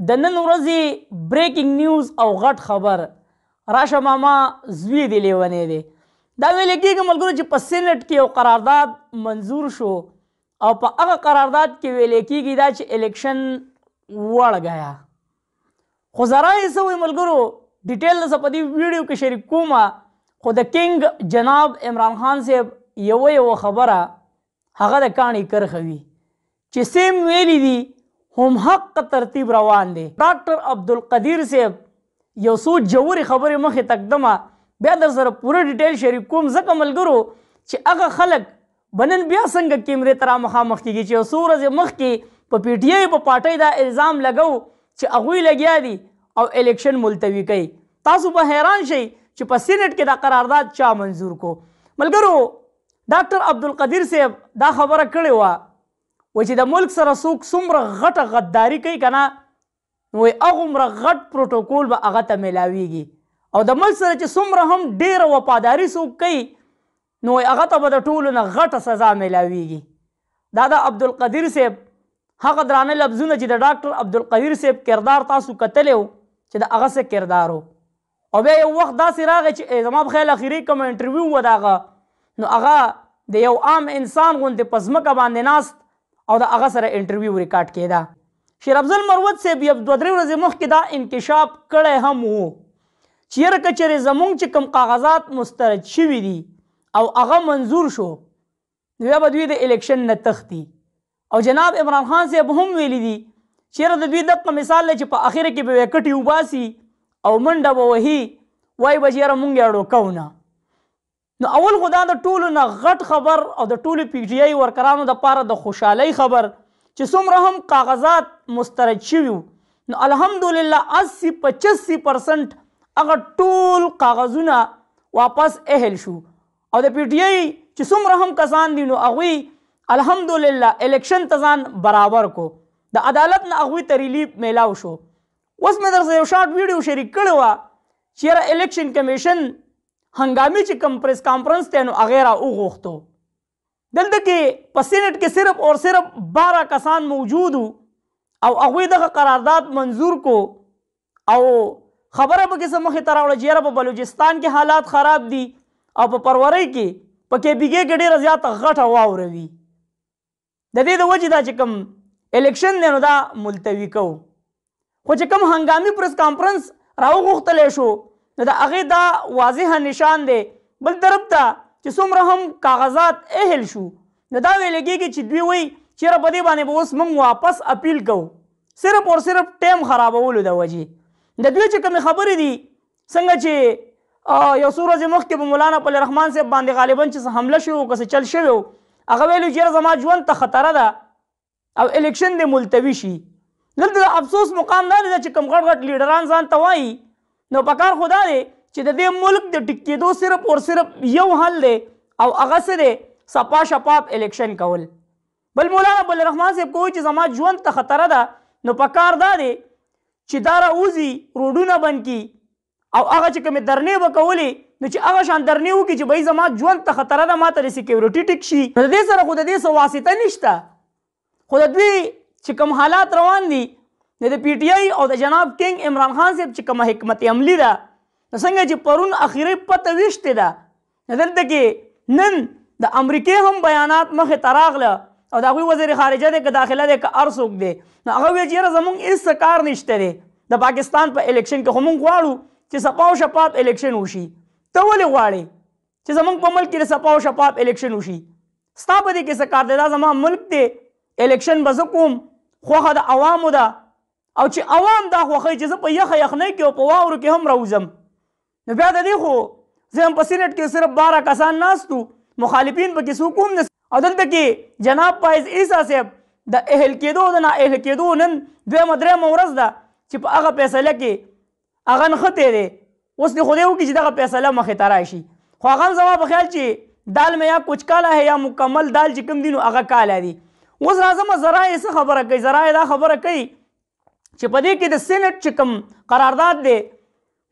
د نن ورځې بریکینګ نیوز او غټ خبر راشه ماما زوی دی لیونی دی. دا ویل کېږي ملګرو چې په سینټ کې یو قرارداد منظور شو او په هغه قرارداد کې ویل کېږي دا چې الیکشن وړ گیا. خو ذرایع څه وایي ملګرو ډیټیل زه په دې ویډیو کې شریک کوم. خو د کنګ جناب عمران خان صاحب یوه خبره هغه د کاڼي کرښه وي چې سیم ویلي دي هم حق ترتیب روان دی. ډاکټر عبدالقدیر صاحب یو څو جوړې خبرې مخې تقدمه بیا در سره پوره ډیټیل شریک کوم ځکه ملګرو چې هغه خلک به نن بیا څنګه کیمرې ته را مخامخ کېږي چې یو څو ورځې مخکې په پی ټي آی په پارټۍ دا الزام لګو چې هغوی لګیا دي او الیکشن ملتوي کوي. تاسو به حیران شئ چې په سینټ کې دا قرارداد چا منظور کو. ملګرو ډاکټر عبدالقدیر صاحب دا خبره کړې وه چې د ملک سره څوک څومره غټه غداري کوي که نه نو هغومره غټ پروټوکول به هغه ته میلاویږي او د ملک سره چې څومره هم ډېره وفاداري څوک کوي نو هغه ته به د ټولو نه غټه سزا میلاویږي. دا د عبدالقدیر صاحب هغه درانه لفظونه چې د ډاکټر عبدالقدیر صاحب کردار تاسو کتلی و چې د هغه څه کردار و او بیا یو وخت داسې راغی چې زما په خیال اخري کوم انټرویو و د هغه نو هغه د یو عام انسان غوندې په ځمکه باندې ناست او د هغه سره انټرویو ریکارډ کېده. شیر افضل مروت صاحب یو 2-3 ورځې مخکې دا انکشاف کړی هم و چې یاره که چېرې زموږ چې کوم کاغذات مسترد شوي دي او هغه منظور شو نو بیا به دوی د الیکشن نه تښتي. او جناب عمران خان صاحب هم ویلي دي چې یاره د دوی دغه مثال دی چې په اخره کې به یې کټې وباسي او منډه به وهي وایي به چې یاره مونږ یې اړو کوو نه. نو اول خو دا د ټولو نه غټ خبر او د ټولو پی ټي آی ورکرانو دپاره د خوشحالۍ خبر چې څومره هم کاغذات مسترد شوي نو الحمدلله 80-85% هغه ټول کاغذونه واپس اهل شو او د پی ټي آی چې څومره هم کسان دي نو هغوی الحمدلله الیکشن ته ځان برابر کو. د عدالت نه هغوی ته ریلیف میلاو شو. اوس مې در سره یو شارټ ویډیو شریک کړی وه چې یاره الیکشن کمیشن هنګامي چې کوم پریس کانفرنس دی نو هغې را وغوښتو. دلته کې په سینټ کې صرف اور صرف 12 کسان موجود وو او هغوی دغه قرارداد منظور کو او خبره پکې څه مخې ته راوړه چې یاره په بلوچستان کې حالات خراب دي او په پرورۍ کې په کیپیګې کې ډېره زیاته غټه واوره وي. د دې د وجې دا چې کوم الیکشن دی نو دا ملتوي کوو. خو چې کوم هنګامي پریس کانفرنس راوغوښتلی شو نو د هغې دا واضحه نشان دی بل طرف ته چې څومره هم کاغذات اهل شو نو دا ویل کېږي چې دوی وایي چې یاره په دې باندې به اوس موږ واپس اپیل کوو صرف اور صرف ټیم خرابولو د وجې. د دوی چې کومې خبرې دي څنګه چې یو څو ورځې مخکې په مولانا پل رحمان صاحب باندې غالبا چې څه حمله شوی و که څه چل شوی و هغه ویلو چې یاره زما ژوند ته خطره ده او الیکشن دې ملتوي شي. دلته د افسوس مقام دا دی چې کوم غټ غټ لیډران ځان ته وایي نو پکار خو دا دی چې د دې ملک د ټیک کېدو صرف اور صرف یو حل دی او هغه څه دی صفا شفاف الیکشن کول. بل مولانا پل رحمان صاحب کوي چې زما ژوند ته خطره ده نو پکار دا دی چې دا راوځي روډونه بند کړي او هغه چې کومې درنې به کولې نو چې هغه شان درنې وکړي چې بهی زما ژوند ته خطره ده ما ته د سیکیورټي ټیک شي. د دې سره خو د دې څه واسطه نشته خو د دوی چې کوم حالات روان دي د پی ټي آی او د جناب کنګ عمران خان صاحب چې کومه حکمت عملي ده نو څنګه چې پرون اخري پته ویشتې ده دلته کې نن د امریکې هم بیانات مخې ته راغله او د هغوی وزیر خارجه دی که داخله دی که هر څوک دی نو هغه ویل چې یاره زموږ هېڅ کار نشته دی د پاکستان په الیکشن کې خو موږ غواړو چې صفا او شفاف الیکشن وشي. ته ولې غواړې چې زموږ په ملک کې د صفا او شفاف الیکشن وشي؟ ستا په دې کې څه کار دی؟ دا زما ملک دی الیکشن به زه کوم خوښه د عوامو ده او چې عوام دا خوښوي چې زه په یخه یخنۍ کې او په واورو کې هم راوځم نو بیا د دې خو زه هم په سینټ کې صرف 12 کسان ناست وو مخالفین پکې څوک هم نه. او دلته کې جناب فایز عیسی صاحب د اهل کېدو د نا اهل کېدو نن 2-3 ورځ ده چې په هغه فیصله کې هغه نښتی دی. اوس دې خدای وکړي چې دغه فیصله مخې ته راشي خو هغه هم زما په خیال چې دال میں یا کچھ کالا ہے یا مکمل دال چې کوم دي نو هغه کالا دي. اوس راځم ذرایع څه خبره کوي؟ ذرایع دا خبره کوي چې په دې کې د سینټ چې کوم قرارداد دی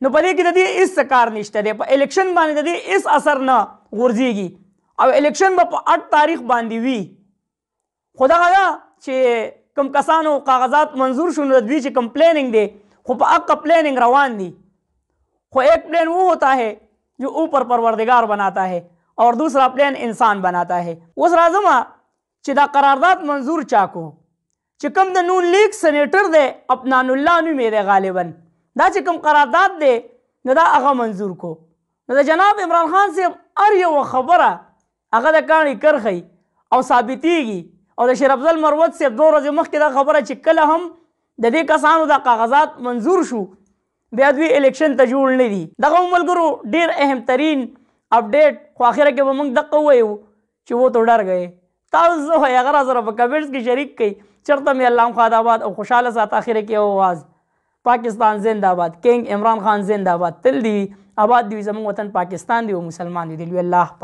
نو په دې کې د دې هېڅ کار نشته دی. په الیکشن باندې د دې هېڅ اثر نه غورځېږي او الیکشن به په 8 تاریخ باندې وي. خو دغه ده چې کوم کسانو کاغذات منظور شو نو دوی چې کوم پلاننگ دی خو په حق پلاننگ روان دی خو ایک پلان وہ ہوتا ہے جو اوپر پروردگار بناتا ہے اور دوسرا پلان انسان بناتا ہے. اوس راځم چې دا قرارداد منظور چا کو چې کوم د نون لیگ سینیټر دی عدنان الله نوم یې دی غالبا دا چې کوم قرارداد دی نو دا هغه منظور کو. نو د جناب عمران خان صاحب هر یوه خبره هغه د کاڼي کرښی او ثابتېږي او د شیر افضل مروت صاحب 2 ورځې مخکې دا خبره چې کله هم د دې کسانو دا کاغذات منظور شو بیا دوی الیکشن ته جوړ نه دي. دغه ملګرو ډېر اهم ترین اپډیټ خو اخره کې به موږ دقه ووایو چې وہ تو ډر گئے. تاسو هغه را سره په کمنټس کې شریک کړئ. چېرته مې الله خان آباد او خوشحاله سات اخره کې آواز پاکستان زنده باد کنگ عمران خان زنده باد تل دی آباد دی زموږ وطن پاکستان دی او مسلمان دی. الله